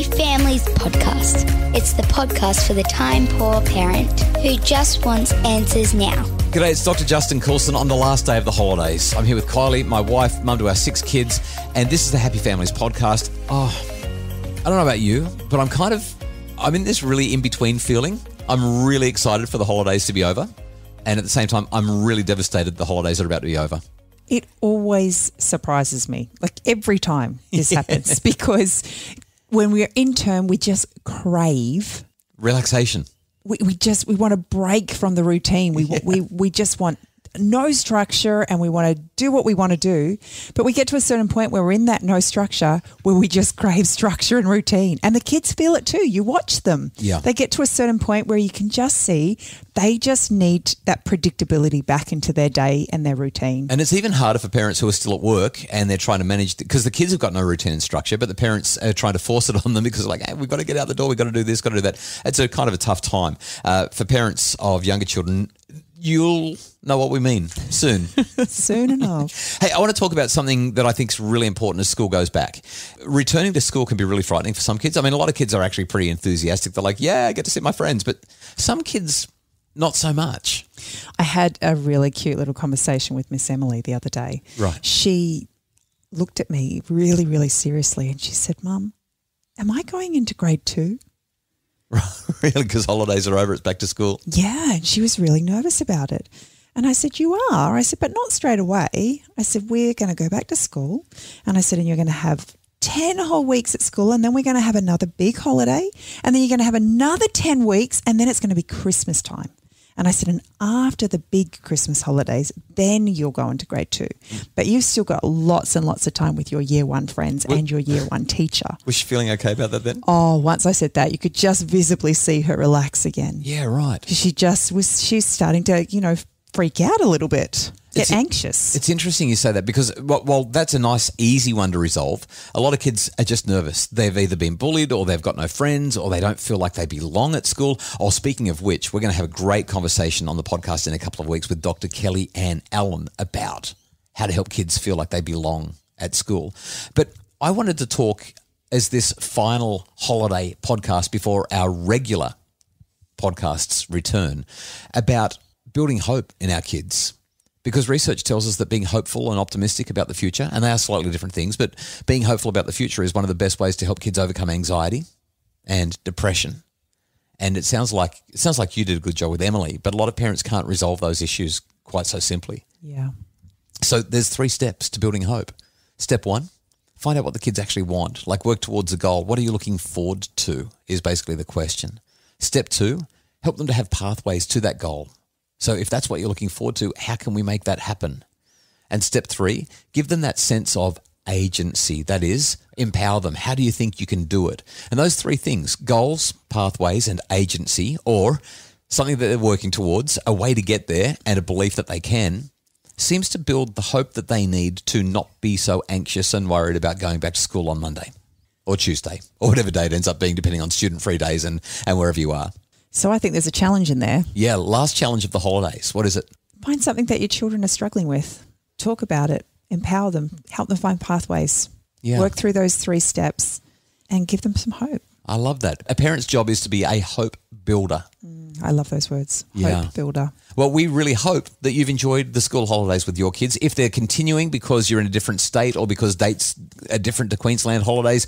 Happy Families Podcast. It's the podcast for the time-poor parent who just wants answers now. G'day, it's Dr. Justin Coulson on the last day of the holidays. I'm here with Kylie, my wife, mum to our 6 kids, and this is the Happy Families Podcast. I don't know about you, but I'm in this really in-between feeling. I'm really excited for the holidays to be over, and at the same time, I'm really devastated the holidays are about to be over. It always surprises me, like every time this happens, because when we're in term, we just crave Relaxation. We want to break from the routine. We just want no structure, and we want to do what we want to do. But we get to a certain point where we're in that no structure where we just crave structure and routine. And the kids feel it too. You watch them. Yeah. They get to a certain point where you can just see they just need that predictability back into their day and their routine. And it's even harder for parents who are still at work and they're trying to manage, because the kids have got no routine and structure, but the parents are trying to force it on them because they're like, hey, we've got to get out the door, we've got to do this, got to do that. It's a kind of a tough time. For parents of younger children, you'll know what we mean soon. Soon enough. Hey, I want to talk about something that I think is really important as school goes back. Returning to school can be really frightening for some kids. I mean, a lot of kids are actually pretty enthusiastic. They're like, yeah, I get to see my friends. But some kids, not so much. I had a really cute little conversation with Miss Emily the other day. Right. She looked at me really, really seriously and she said, Mum, am I going into grade 2? Really? Because holidays are over, it's back to school? Yeah, and she was really nervous about it. And I said, you are? I said, but not straight away. I said, we're going to go back to school. And I said, and you're going to have 10 whole weeks at school, and then we're going to have another big holiday, and then you're going to have another 10 weeks, and then it's going to be Christmas time. And I said, and after the big Christmas holidays, then you'll go into grade 2. But you've still got lots and lots of time with your year 1 friends and your year 1 teacher. Was she feeling okay about that then? Oh, once I said that, you could just visibly see her relax again. Yeah, right. She's starting to, freak out a little bit, get anxious. It's interesting you say that because, well, that's a nice, easy one to resolve. A lot of kids are just nervous. They've either been bullied or they've got no friends or they don't feel like they belong at school. Oh, speaking of which, we're going to have a great conversation on the podcast in a couple of weeks with Dr. Kelly Ann Allen about how to help kids feel like they belong at school. But I wanted to talk as this final holiday podcast before our regular podcasts return about building hope in our kids, because research tells us that being hopeful and optimistic about the future, and they are slightly different things, but being hopeful about the future is one of the best ways to help kids overcome anxiety and depression. And it sounds like you did a good job with Emily, but a lot of parents can't resolve those issues quite so simply. Yeah. So there's 3 steps to building hope. Step 1, find out what the kids actually want, like work towards a goal. What are you looking forward to is basically the question. Step 2, help them to have pathways to that goal. So if that's what you're looking forward to, how can we make that happen? And step 3, give them that sense of agency. That is, empower them. How do you think you can do it? And those 3 things, goals, pathways, and agency, or something that they're working towards, a way to get there and a belief that they can, seems to build the hope that they need to not be so anxious and worried about going back to school on Monday or Tuesday or whatever day it ends up being, depending on student-free days and wherever you are. So I think there's a challenge in there. Yeah, last challenge of the holidays. What is it? Find something that your children are struggling with. Talk about it. Empower them. Help them find pathways. Yeah. Work through those 3 steps and give them some hope. I love that. A parent's job is to be a hope builder. I love those words. Yeah. Hope builder. Well, we really hope that you've enjoyed the school holidays with your kids. If they're continuing because you're in a different state or because dates are different to Queensland holidays,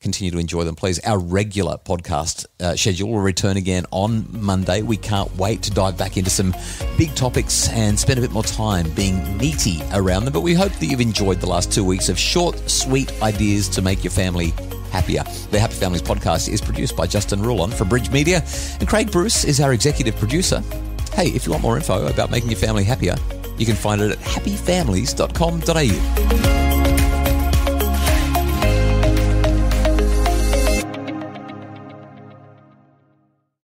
continue to enjoy them, please. Our regular podcast schedule will return again on Monday. We can't wait to dive back into some big topics and spend a bit more time being meaty around them. But we hope that you've enjoyed the last 2 weeks of short, sweet ideas to make your family happier. The Happy Families podcast is produced by Justin Rulon for Bridge Media, and Craig Bruce is our executive producer. Hey, if you want more info about making your family happier, you can find it at happyfamilies.com.au.